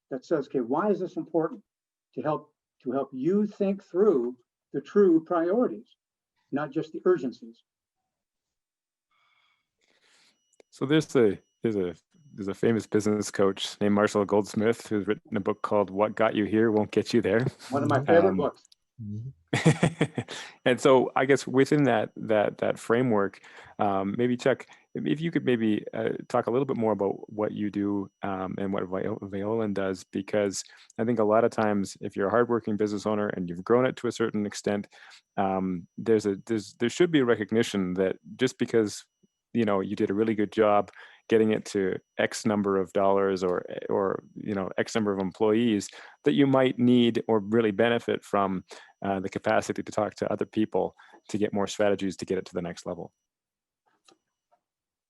B: that says, okay, why is this important? To help you think through the true priorities, not just the urgencies.
A: So there's a famous business coach named Marshall Goldsmith who's written a book called What Got You Here Won't Get You There.
B: One of my favorite books.
A: And so I guess within that framework, maybe Chuck, if you could maybe talk a little bit more about what you do and what Violand does, because I think a lot of times if you're a hardworking business owner and you've grown it to a certain extent, there should be a recognition that just because you did a really good job getting it to X number of dollars or X number of employees, that you might need or really benefit from the capacity to talk to other people to get more strategies to get it to the next level.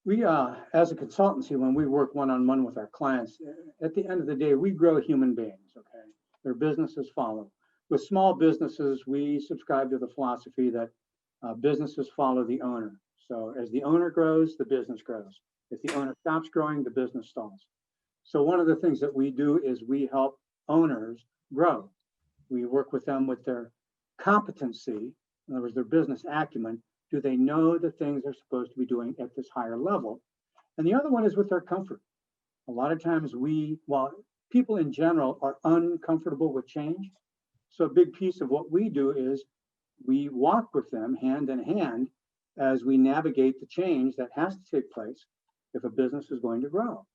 B: We, as a consultancy, when we work one-on-one with our clients, at the end of the day, we grow human beings, okay? Their businesses follow. With small businesses, we subscribe to the philosophy that businesses follow the owner. So as the owner grows, the business grows. If the owner stops growing, the business stalls. So one of the things that we do is we help owners grow. We work with them with their competency, in other words, their business acumen. Do they know the things they're supposed to be doing at this higher level? And the other one is with their comfort. A lot of times people in general are uncomfortable with change. So a big piece of what we do is we walk with them hand in hand as we navigate the change that has to take place if a business is going to grow,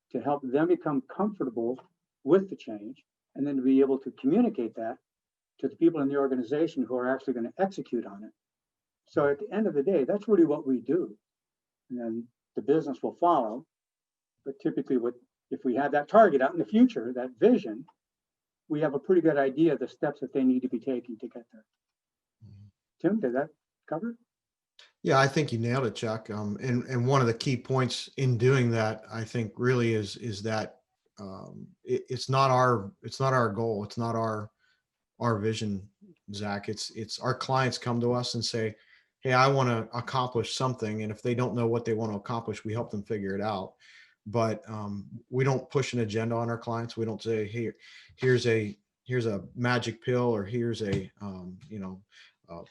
B: to help them become comfortable with the change, and then to be able to communicate that to the people in the organization who are actually going to execute on it. So at the end of the day, that's really what we do. And then the business will follow. But typically, if we have that target out in the future, that vision, we have a pretty good idea of the steps that they need to be taking to get there. Tim, did that cover it?
C: Yeah, I think you nailed it, Chuck. And one of the key points in doing that, I think, really is that it's not our goal. It's not our vision, Zach. It's our clients come to us and say, hey, I want to accomplish something. And if they don't know what they want to accomplish, we help them figure it out. But we don't push an agenda on our clients. We don't say, hey, here's a magic pill, or here's a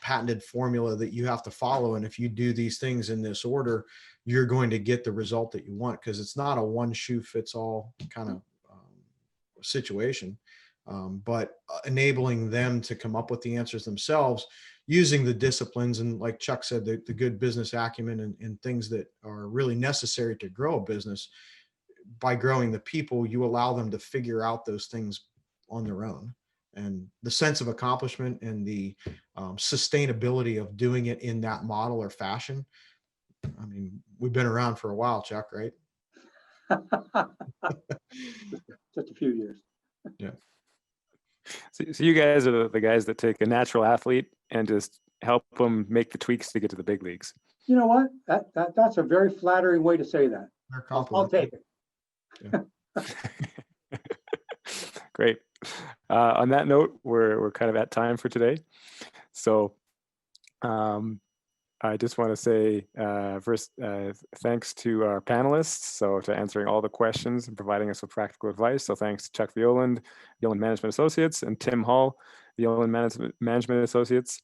C: patented formula that you have to follow. And if you do these things in this order, you're going to get the result that you want, because it's not a one shoe fits all kind of situation. But enabling them to come up with the answers themselves using the disciplines and, like Chuck said, the good business acumen and things that are really necessary to grow a business. By growing the people, you allow them to figure out those things on their own. And the sense of accomplishment and the sustainability of doing it in that model or fashion. I mean, we've been around for a while, Chuck, right?
B: Just a few years.
A: Yeah. So you guys are the guys that take a natural athlete and just help them make the tweaks to get to the big leagues.
B: You know what? That's a very flattering way to say that. I'll take it.
A: Yeah. Great. On that note, we're kind of at time for today. So I just want to say first, thanks to our panelists, so to answering all the questions and providing us with practical advice. So thanks to Chuck Violand, Violand Management Associates, and Tim Hall, Violand Management Associates.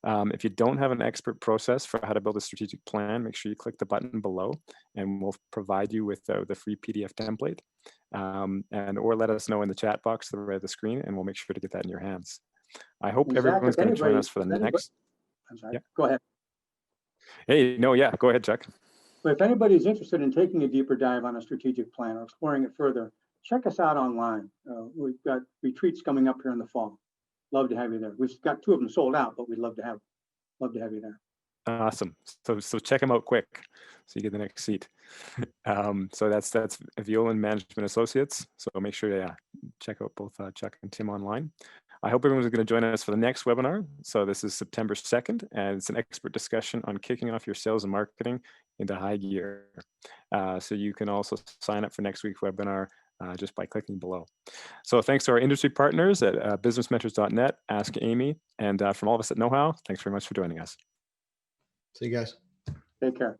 A: If you don't have an expert process for how to build a strategic plan, make sure you click the button below, and we'll provide you with the free PDF template. Or let us know in the chat box to the right of the screen, and we'll make sure to get that in your hands. I hope
B: And Zach,
A: everyone's
B: if
A: going to join
B: anybody-
A: us for the
B: if anybody-
A: next.
B: I'm sorry,
A: Yeah.
B: go ahead.
A: Hey, no, yeah, go ahead, Chuck.
B: But if anybody's interested in taking a deeper dive on a strategic plan or exploring it further, check us out online. We've got retreats coming up here in the fall. Love to have you there. We've got 2 of them sold out, but we'd love to have you there.
A: Awesome. So check them out quick, so you get the next seat. So that's Violand Management Associates. So make sure to check out both Chuck and Tim online. I hope everyone's going to join us for the next webinar. So this is September 2nd, and it's an expert discussion on kicking off your sales and marketing into high gear. So you can also sign up for next week's webinar just by clicking below. So thanks to our industry partners at businessmentors.net, Ask Amy, and from all of us at KnowHow, thanks very much for joining us.
C: See you guys.
B: Take care.